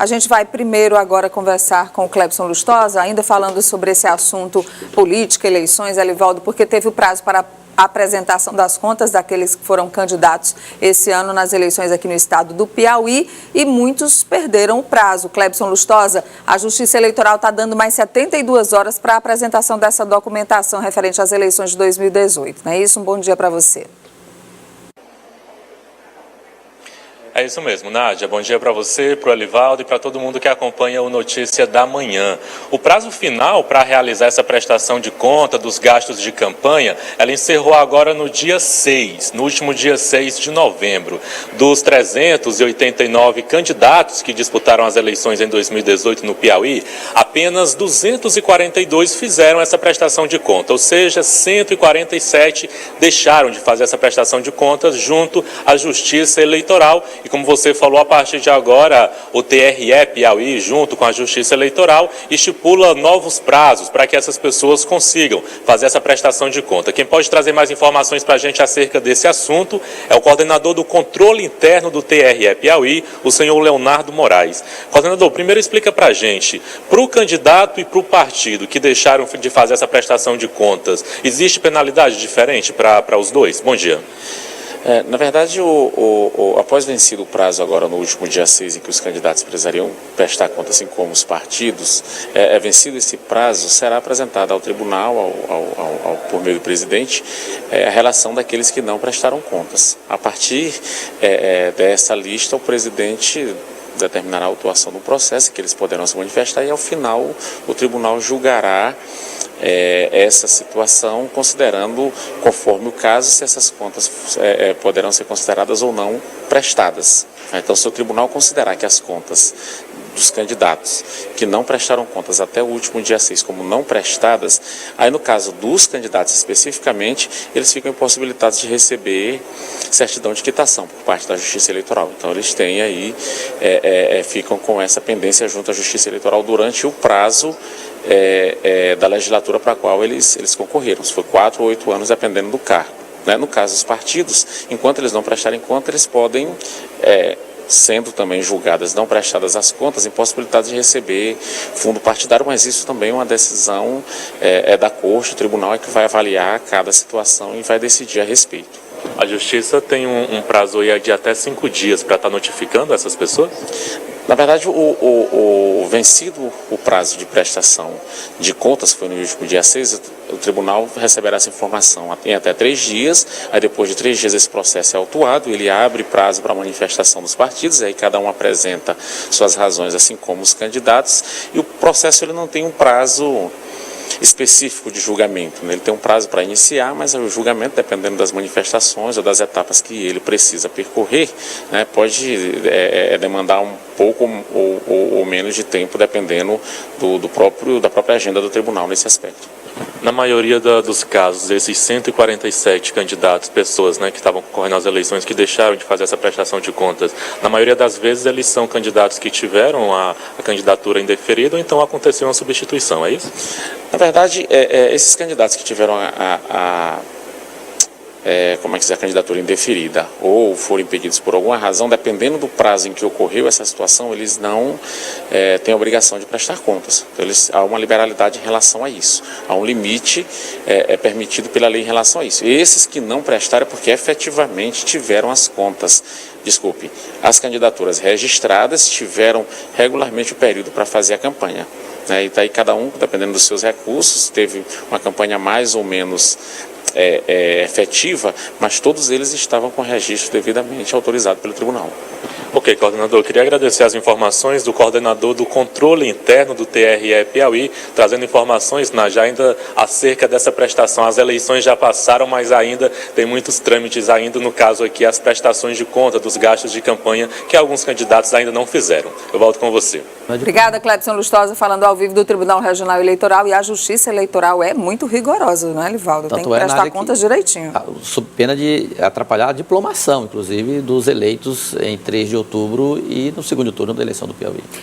A gente vai primeiro agora conversar com o Clebson Lustosa, ainda falando sobre esse assunto política, eleições, Elivaldo, porque teve o prazo para a apresentação das contas daqueles que foram candidatos esse ano nas eleições aqui no estado do Piauí e muitos perderam o prazo. Clebson Lustosa, a Justiça Eleitoral está dando mais 72 horas para a apresentação dessa documentação referente às eleições de 2018, não é isso? Um bom dia para você. É isso mesmo, Nádia. Bom dia para você, para o Elivaldo e para todo mundo que acompanha o Notícia da Manhã. O prazo final para realizar essa prestação de conta dos gastos de campanha, ela encerrou agora no dia 6, no último dia 6 de novembro. Dos 389 candidatos que disputaram as eleições em 2018 no Piauí, apenas 242 fizeram essa prestação de conta, ou seja, 147 deixaram de fazer essa prestação de contas junto à Justiça Eleitoral. E como você falou, a partir de agora, o TRE Piauí, junto com a Justiça Eleitoral, estipula novos prazos para que essas pessoas consigam fazer essa prestação de conta. Quem pode trazer mais informações para a gente acerca desse assunto é o coordenador do controle interno do TRE Piauí, o senhor Leonardo Moraes. Coordenador, primeiro explica para a gente, para o candidato e para o partido que deixaram de fazer essa prestação de contas, existe penalidade diferente para os dois? Bom dia. Na verdade, após vencido o prazo agora no último dia 6, em que os candidatos precisariam prestar conta, assim como os partidos, vencido esse prazo, será apresentada ao tribunal, por meio do presidente, a relação daqueles que não prestaram contas. A partir dessa lista, o presidente determinará a autuação do processo, que eles poderão se manifestar, e ao final o tribunal julgará essa situação, considerando, conforme o caso, se essas contas poderão ser consideradas ou não prestadas. Então, se o tribunal considerar que as contas dos candidatos que não prestaram contas até o último dia 6 como não prestadas, aí no caso dos candidatos especificamente, eles ficam impossibilitados de receber certidão de quitação por parte da Justiça Eleitoral. Então eles têm aí, ficam com essa pendência junto à Justiça Eleitoral durante o prazo da legislatura para a qual eles concorreram, se for 4 ou 8 anos, dependendo do cargo. No caso dos partidos, enquanto eles não prestarem conta, eles podem, sendo também julgadas, não prestadas as contas, impossibilitadas de receber fundo partidário, mas isso também é uma decisão da Corte, o tribunal é que vai avaliar cada situação e vai decidir a respeito. A Justiça tem um prazo aí de até 5 dias para estar notificando essas pessoas? Na verdade, vencido o prazo de prestação de contas, foi no último dia 6, o tribunal receberá essa informação em até 3 dias, aí depois de 3 dias esse processo é autuado, ele abre prazo para manifestação dos partidos, aí cada um apresenta suas razões, assim como os candidatos, e o processo ele não tem um prazo específico de julgamento, né? Ele tem um prazo para iniciar, mas o julgamento, dependendo das manifestações ou das etapas que ele precisa percorrer, né, pode demandar um pouco ou menos de tempo, dependendo da própria agenda do tribunal nesse aspecto. Na maioria dos casos, esses 147 candidatos, pessoas, né, que estavam concorrendo às eleições, que deixaram de fazer essa prestação de contas, na maioria das vezes eles são candidatos que tiveram a candidatura indeferida, ou então aconteceu uma substituição, é isso? Na verdade, esses candidatos que tiveram a candidatura indeferida ou foram impedidos por alguma razão, dependendo do prazo em que ocorreu essa situação, eles não têm a obrigação de prestar contas. Então, há uma liberalidade em relação a isso. Há um limite permitido pela lei em relação a isso. Esses que não prestaram é porque efetivamente tiveram as candidaturas registradas, tiveram regularmente o período para fazer a campanha. E daí cada um, dependendo dos seus recursos, teve uma campanha mais ou menos efetiva, mas todos eles estavam com registro devidamente autorizado pelo tribunal. Ok, coordenador, eu queria agradecer as informações do coordenador do controle interno do TRE Piauí, trazendo informações já ainda acerca dessa prestação. As eleições já passaram, mas ainda tem muitos trâmites ainda, no caso aqui, as prestações de conta dos gastos de campanha que alguns candidatos ainda não fizeram. Eu volto com você. Obrigada, Clebson Lustosa, falando ao vivo do Tribunal Regional Eleitoral, e a Justiça Eleitoral é muito rigorosa, não é, Elivaldo? Tem que prestar contas direitinho. Sob pena de atrapalhar a diplomação, inclusive, dos eleitos em 3 de outubro e no segundo turno da eleição do Piauí.